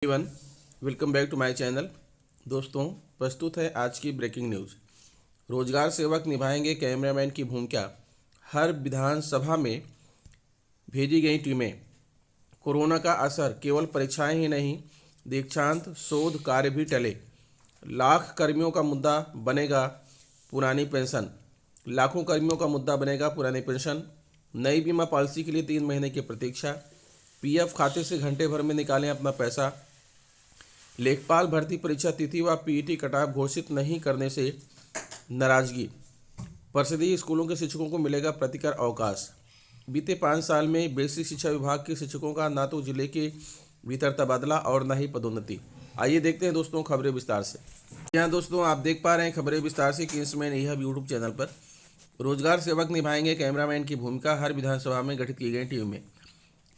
Everyone, welcome back to my channel. दोस्तों, प्रस्तुत है आज की ब्रेकिंग न्यूज़। रोजगार सेवक निभाएंगे कैमरामैन की भूमिका। हर विधानसभा में भेजी गई टीमें। कोरोना का असर, केवल परीक्षाएं ही नहीं, दीक्षांत शोध कार्य भी टले। लाख कर्मियों का मुद्दा बनेगा पुरानी पेंशन। लाखों कर्मियों का मुद्दा बनेगा पुरानी पेंशन। नई बीमा पॉलिसी के लिए 3 महीने की प्रतीक्षा। पीएफ खाते से घंटे भर में निकालें अपना पैसा। लेखपाल भर्ती परीक्षा तिथि व पीईटी कटऑफ घोषित नहीं करने से नाराजगी। परिषदीय स्कूलों के शिक्षकों को मिलेगा प्रतिकर अवकाश। बीते 5 साल में बेसिक शिक्षा विभाग के शिक्षकों का ना तो जिले के भीतर तबादला और न ही पदोन्नति। आइए देखते हैं दोस्तों खबरें विस्तार से। यहाँ दोस्तों आप देख पा रहे हैं खबरें विस्तार से किंग्समैन यह यूट्यूब चैनल पर। रोजगार सेवक निभाएंगे कैमरामैन की भूमिका। हर विधानसभा में गठित की गई टीम में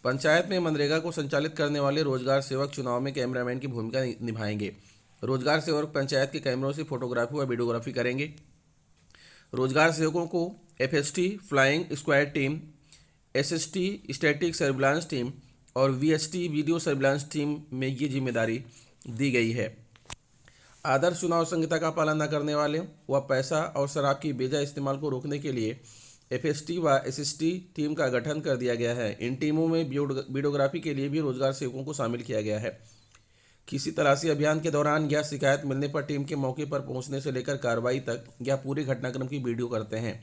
पंचायत में मनरेगा को संचालित करने वाले रोजगार सेवक चुनाव में कैमरामैन की भूमिका निभाएंगे। रोजगार सेवक पंचायत के कैमरों से फोटोग्राफी व वीडियोग्राफी करेंगे। रोजगार सेवकों को FST flying squad team, SST static surveillance team और वीएसटी वीडियो सर्विलांस टीम में ये जिम्मेदारी दी गई है। आदर्श चुनाव संहिता का पालन न करने वाले व पैसा और शराब की बेजा इस्तेमाल को रोकने के लिए एफएसटी व एसएसटी टीम का गठन कर दिया गया है। इन टीमों में वीडियोग्राफी के लिए भी रोजगार सेवकों को शामिल किया गया है। किसी तलाशी अभियान के दौरान या शिकायत मिलने पर टीम के मौके पर पहुंचने से लेकर कार्रवाई तक या पूरे घटनाक्रम की वीडियो करते हैं।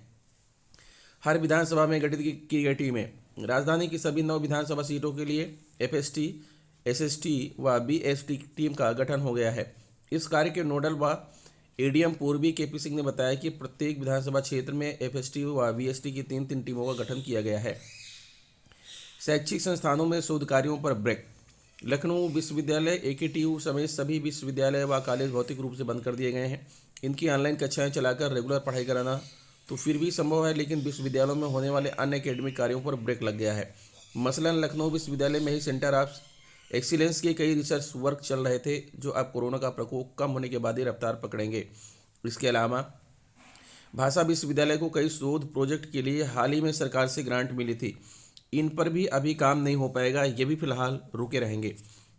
हर विधानसभा में गठित की गई टीमें। राजधानी की सभी 9 विधानसभा सीटों के लिए एफएसटी, एसएसटी व बीएसटी टीम का गठन हो गया है। इस कार्य के नोडल व एडीएम पूर्वी केपी सिंह ने बताया कि प्रत्येक विधानसभा क्षेत्र में एफएसटी व वीएसटी की 3-3 टीमों का गठन किया गया है। शैक्षिक संस्थानों में शोध कार्यों पर ब्रेक। लखनऊ विश्वविद्यालय, एकेटीयू समेत सभी विश्वविद्यालय व कॉलेज भौतिक रूप से बंद कर दिए गए हैं। इनकी ऑनलाइन कक्षाएं चलाकर रेगुलर पढ़ाई कराना तो फिर भी संभव है, लेकिन विश्वविद्यालयों में होने वाले अन्य एकेडमिक कार्यों पर ब्रेक लग गया है। मसलन लखनऊ विश्वविद्यालय में ही सेंटर ऑफ एक्सीलेंस के कई रिसर्च वर्क चल रहे थे, जो अब कोरोना का प्रकोप कम होने के बाद ही रफ्तार पकड़ेंगे। इसके अलावा भाषा विश्वविद्यालय को कई शोध प्रोजेक्ट के लिए हाल ही में सरकार से ग्रांट मिली थी। इन पर भी अभी काम नहीं हो पाएगा, ये भी फिलहाल रुके रहेंगे।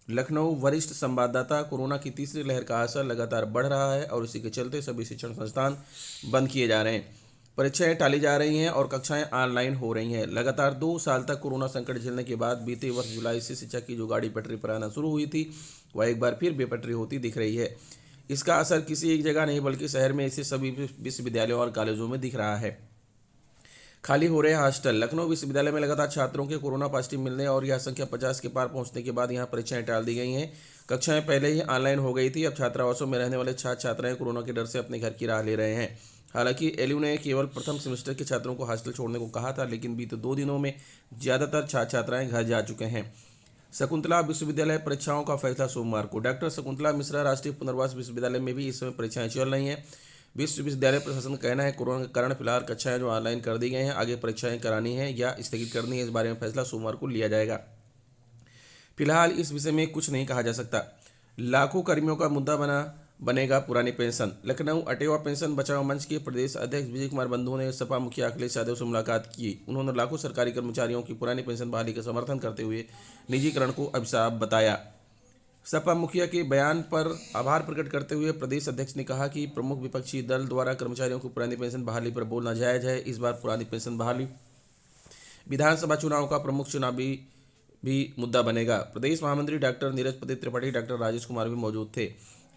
लखनऊ वरिष्ठ संवाददाता, कोरोना की तीसरी लहर का असर लगातार बढ़ रहा है और इसी के चलते सभी शिक्षण संस्थान बंद किए जा रहे हैं। परीक्षाएं टाली जा रही हैं और कक्षाएं ऑनलाइन हो रही हैं। लगातार 2 साल तक कोरोना संकट झेलने के बाद बीते वर्ष जुलाई से शिक्षा की जो गाड़ी पटरी पर आना शुरू हुई थी, वह एक बार फिर बेपटरी होती दिख रही है। इसका असर किसी एक जगह नहीं बल्कि शहर में ऐसे सभी विश्वविद्यालयों और कॉलेजों में दिख रहा है। खाली हो रहे हॉस्टल। लखनऊ विश्वविद्यालय में लगातार छात्रों के कोरोना पॉजिटिव मिलने और यह संख्या 50 के पार पहुंचने के बाद यहां परीक्षाएं टाल दी गई हैं। कक्षाएं पहले ही ऑनलाइन हो गई थी। अब छात्रावासों में रहने वाले छात्र छात्राएं कोरोना के डर से अपने घर की राह ले रहे हैं। हालांकि एलयू ने केवल प्रथम सेमेस्टर के छात्रों को हॉस्टल छोड़ने को कहा था, लेकिन बीते 2 दिनों में ज़्यादातर छात्र छात्राएं घर जा चुके हैं। शकुंतला विश्वविद्यालय परीक्षाओं का फैसला सोमवार को। डॉक्टर शकुंतला मिश्रा राष्ट्रीय पुनर्वास विश्वविद्यालय में भी इस समय परीक्षाएं चल रही हैं। विश्वविद्यालय प्रशासन का कहना है कोरोना के कारण फिलहाल कक्षाएं जो ऑनलाइन कर दी गई हैं, आगे परीक्षाएं करानी है या स्थगित करनी है, इस बारे में फैसला सोमवार को लिया जाएगा। फिलहाल इस विषय में कुछ नहीं कहा जा सकता। लाखों कर्मियों का मुद्दा बनेगा पुरानी पेंशन। लखनऊ अटेवा पेंशन बचाओ मंच के प्रदेश अध्यक्ष विजय कुमार बंधु ने सपा मुखिया अखिलेश यादव से मुलाकात की। उन्होंने लाखों सरकारी कर्मचारियों की पुरानी पेंशन बहाली का समर्थन करते हुए निजीकरण को अभिशाप बताया। सपा मुखिया के बयान पर आभार प्रकट करते हुए प्रदेश अध्यक्ष ने कहा कि प्रमुख विपक्षी दल द्वारा कर्मचारियों को पुरानी पेंशन बहाली पर बोलना जायज है। इस बार पुरानी पेंशन बहाली विधानसभा चुनाव का प्रमुख चुनावी भी मुद्दा बनेगा। प्रदेश महामंत्री डॉक्टर नीरज पति त्रिपाठी, डॉक्टर राजेश कुमार भी मौजूद थे।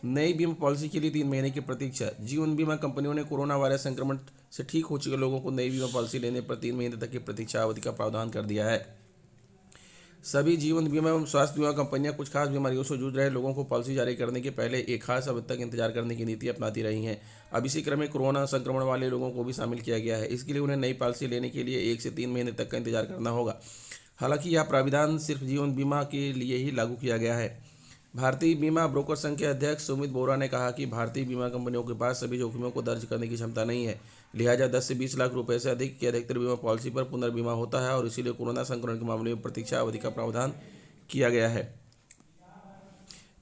नई बीमा पॉलिसी के लिए 3 महीने की प्रतीक्षा। जीवन बीमा कंपनियों ने कोरोना वायरस संक्रमण से ठीक हो चुके लोगों को नई बीमा पॉलिसी लेने पर 3 महीने तक की प्रतीक्षा अवधि का प्रावधान कर दिया है। सभी जीवन बीमा एवं स्वास्थ्य बीमा कंपनियां कुछ खास बीमारियों से जूझ रहे लोगों को पॉलिसी जारी करने के पहले एक खास अवधि तक इंतजार करने की नीति अपनाती रही हैं। अब इसी क्रम में कोरोना संक्रमण वाले लोगों को भी शामिल किया गया है। इसके लिए उन्हें नई पॉलिसी लेने के लिए 1 से 3 महीने तक का इंतजार करना होगा। हालांकि यह प्राविधान सिर्फ जीवन बीमा के लिए ही लागू किया गया है। भारतीय बीमा ब्रोकर संघ के अध्यक्ष सुमित बोरा ने कहा कि भारतीय बीमा कंपनियों के पास सभी जोखिमों को दर्ज करने की क्षमता नहीं है, लिहाजा 10 से 20 लाख रुपए से अधिक की अधिकतर बीमा पॉलिसी पर पुनर्बीमा होता है और इसीलिए कोरोना संक्रमण के मामले में प्रतीक्षा अवधि का प्रावधान किया गया है।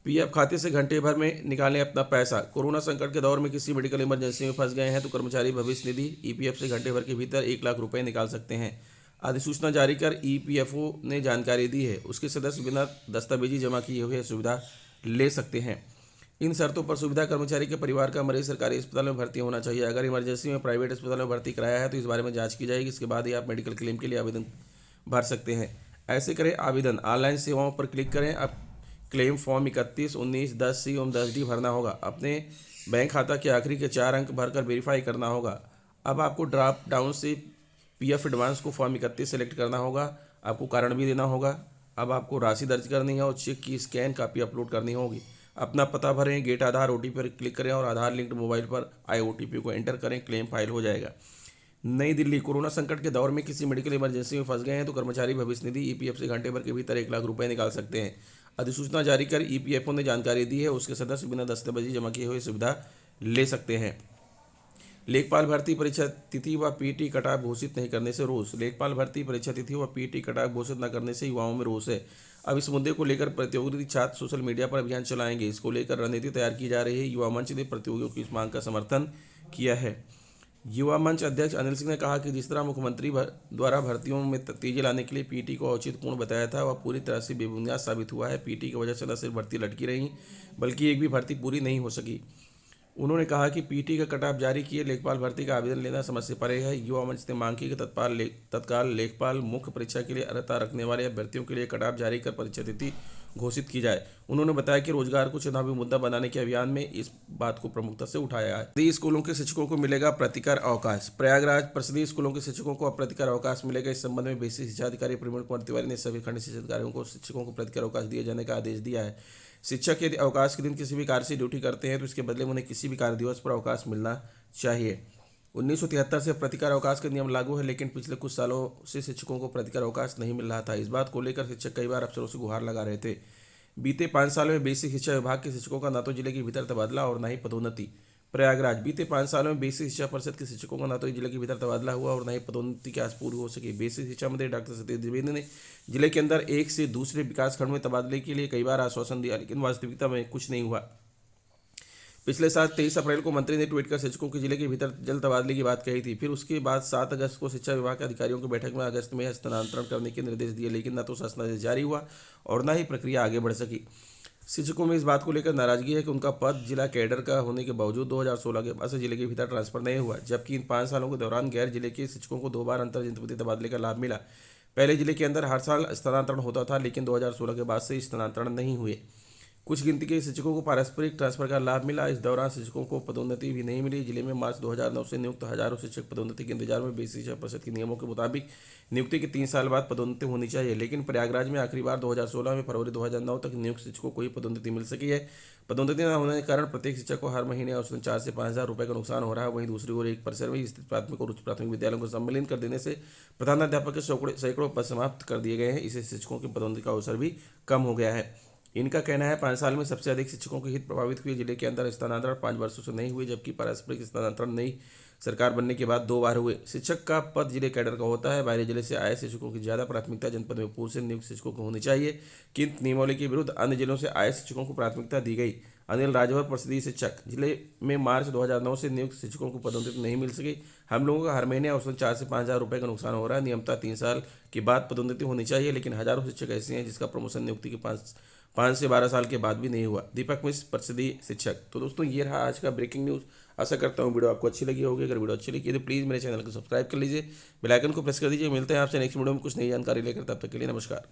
पीएफ खाते से घंटे भर में निकालें अपना पैसा। कोरोना संकट के दौर में किसी मेडिकल इमरजेंसी में फंस गए हैं तो कर्मचारी भविष्य निधि ईपीएफ से घंटे भर के भीतर 1 लाख रुपए निकाल सकते हैं। अधिसूचना जारी कर ईपीएफओ ने जानकारी दी है उसके सदस्य बिना दस्तावेजी जमा किए हुए सुविधा ले सकते हैं। इन शर्तों पर सुविधा कर्मचारी के परिवार का मरीज सरकारी अस्पताल में भर्ती होना चाहिए। अगर इमरजेंसी में प्राइवेट अस्पताल में भर्ती कराया है तो इस बारे में जांच की जाएगी। इसके बाद ही आप मेडिकल क्लेम के लिए आवेदन भर सकते हैं। ऐसे करें आवेदन, ऑनलाइन सेवाओं पर क्लिक करें। अब क्लेम फॉर्म 31, 19, 10C एवं 10D भरना होगा। अपने बैंक खाता के आखिरी के 4 अंक भरकर वेरीफाई करना होगा। अब आपको ड्रॉप डाउन से पीएफ एडवांस को फॉर्म 31 सेलेक्ट करना होगा। आपको कारण भी देना होगा। अब आपको राशि दर्ज करनी है और चेक की स्कैन कापी अपलोड करनी होगी। अपना पता भरें, गेट आधार ओटीपी पर क्लिक करें और आधार लिंक्ड मोबाइल पर आए ओटीपी को एंटर करें। क्लेम फाइल हो जाएगा। नई दिल्ली, कोरोना संकट के दौर में किसी मेडिकल इमरजेंसी में फंस गए हैं तो कर्मचारी भविष्य निधि ईपीएफ से घंटे भर के भीतर 1 लाख रुपए निकाल सकते हैं। अधिसूचना जारी कर ईपीएफओ ने जानकारी दी है उसके सदस्य बिना दस्तावेजी जमा किए हुए सुविधा ले सकते हैं। लेखपाल भर्ती परीक्षा तिथि व पीटी कटाव घोषित नहीं करने से रोष। लेखपाल भर्ती परीक्षा तिथि व पीटी कटाव घोषित न करने से युवाओं में रोष है। अब इस मुद्दे को लेकर प्रतियोगी छात्र सोशल मीडिया पर अभियान चलाएंगे। इसको लेकर रणनीति तैयार की जा रही है। युवा मंच ने प्रतियोगियों की इस मांग का समर्थन किया है। युवा मंच अध्यक्ष अनिल सिंह ने कहा कि जिस तरह मुख्यमंत्री द्वारा भर्तियों में तेजी लाने के लिए पीटी को औचित्यपूर्ण बताया था वह पूरी तरह से बेबुनियाद साबित हुआ है। पीटी की वजह से न सिर्फ भर्ती लटकी रही बल्कि एक भी भर्ती पूरी नहीं हो सकी। उन्होंने कहा कि पीटी का कट ऑफ जारी किए लेखपाल भर्ती का आवेदन लेना समझ से परे है। युवा मंच ने मांग की कि तत्काल लेखपाल मुख्य परीक्षा के लिए अर्हता रखने वाले अभ्यर्थियों के लिए कट ऑफ जारी कर परीक्षा तिथि घोषित की जाए। उन्होंने बताया कि रोजगार को चुनावी मुद्दा बनाने के अभियान में इस बात को प्रमुखता से उठाया है। परिषदीय स्कूलों के शिक्षकों को मिलेगा प्रतिकर अवकाश। प्रयागराज परिषदीय स्कूलों के शिक्षकों को अब प्रतिकर अवकाश मिलेगा। इस संबंध में बेसिक शिक्षा अधिकारी प्रवीण कुमार तिवारी ने सभी खंड शिक्षा अधिकारियों को शिक्षकों को प्रतिकर अवकाश दिए जाने का आदेश दिया है। शिक्षक यदि अवकाश के दिन किसी भी कार्य से ड्यूटी करते हैं तो इसके बदले में उन्हें किसी भी कार्य दिवस पर अवकाश मिलना चाहिए। 1973 से प्रतिकार अवकाश का नियम लागू है, लेकिन पिछले कुछ सालों से शिक्षकों को प्रतिकार अवकाश नहीं मिल रहा था। इस बात को लेकर शिक्षक कई बार अफसरों से गुहार लगा रहे थे। बीते 5 सालों में बेसिक शिक्षा विभाग के शिक्षकों का न तो जिले के भीतर तबादला और न ही पदोन्नति। प्रयागराज, बीते 5 सालों में बेसिक शिक्षा परिषद के शिक्षकों का न तो जिले के भीतर तबादला हुआ और न ही पदोन्नति की आस पूरी हो सकी। बेसिक शिक्षा मंत्री डॉक्टर सतीश द्विवेदी ने जिले के अंदर एक से दूसरे विकासखंड में तबादले के लिए कई बार आश्वासन दिया, लेकिन वास्तविकता में कुछ नहीं हुआ। पिछले साल 23 अप्रैल को मंत्री ने ट्वीट कर शिक्षकों के जिले के भीतर जल्द तबादले की बात कही थी। फिर उसके बाद 7 अगस्त को शिक्षा विभाग के अधिकारियों की बैठक में अगस्त में हस्तांतरण करने के निर्देश दिए, लेकिन न तो शासनादेश जारी हुआ और न ही प्रक्रिया आगे बढ़ सकी। शिक्षकों में इस बात को लेकर नाराजगी है कि उनका पद जिला कैडर का होने के बावजूद 2016 के बाद से जिले के भीतर ट्रांसफर नहीं हुआ, जबकि इन 5 सालों के दौरान गैर जिले के शिक्षकों को 2 बार अंतर जनपदीय तबादले का लाभ मिला। पहले जिले के अंदर हर साल स्थानांतरण होता था, लेकिन 2016 के बाद से स्थानांतरण नहीं हुए। कुछ गिनती के शिक्षकों को पारस्परिक ट्रांसफर का लाभ मिला। इस दौरान शिक्षकों को पदोन्नति भी नहीं मिली। जिले में मार्च 2009 से नियुक्त हजारों शिक्षक पदोन्नति के इंतजार में बेसिक शिक्षा परिषद के नियमों के मुताबिक नियुक्ति के 3 साल बाद पदोन्नति होनी चाहिए, लेकिन प्रयागराज में आखिरी बार 2016 में फरवरी 2009 तक नियुक्त शिक्षकों को ही पदोन्नति मिल सकी है। पदोन्नति न होने के कारण प्रत्येक शिक्षक को हर महीने औसतन 4 से 5 हज़ार रुपये का नुकसान हो रहा है। वहीं दूसरी ओर एक परिसर में स्थित प्राथमिक और उच्च प्राथमिक विद्यालयों को सम्मिलित कर देने से प्रधानाध्यापक के सैकड़ों पद समाप्त कर दिए गए हैं। इससे शिक्षकों की पदोन्नति का अवसर भी कम हो गया है। इनका कहना है 5 साल में सबसे अधिक शिक्षकों के हित प्रभावित हुए। जिले के अंदर स्थानांतरण 5 वर्षों से नहीं हुए, जबकि पारस्परिक स्थानांतरण नई सरकार बनने के बाद 2 बार हुए। शिक्षक का पद जिले कैडर का होता है। बाहरी जिले से आए शिक्षकों की ज़्यादा प्राथमिकता जनपद में पूर्व से नियुक्त शिक्षकों को होनी चाहिए, किंतु नियमावली के विरुद्ध अन्य जिलों से आए शिक्षकों को प्राथमिकता दी गई। अनिल राजभर, परिषदीय शिक्षक, जिले में मार्च 2009 से नियुक्त शिक्षकों को पदोन्नति नहीं मिल सकी। हम लोगों का हर महीने औसतन 4 से 5 हज़ार रुपये का नुकसान हो रहा है। नियमतः 3 साल के बाद पदोन्नति होनी चाहिए, लेकिन हजारों शिक्षक ऐसे हैं जिसका प्रमोशन नियुक्ति के 5 से 12 साल के बाद भी नहीं हुआ। दीपक मिश्र, परिषदीय शिक्षक। तो दोस्तों ये रहा आज का ब्रेकिंग न्यूज़। आशा करता हूँ वीडियो आपको अच्छी लगी होगी। अगर वीडियो अच्छी लगी तो प्लीज़ मेरे चैनल को सब्सक्राइब कर लीजिए, बेल आइकन को प्रेस कर दीजिए। मिलते हैं आपसे नेक्स्ट वीडियो में कुछ नई जानकारी लेकर। तब तक के लिए नमस्कार।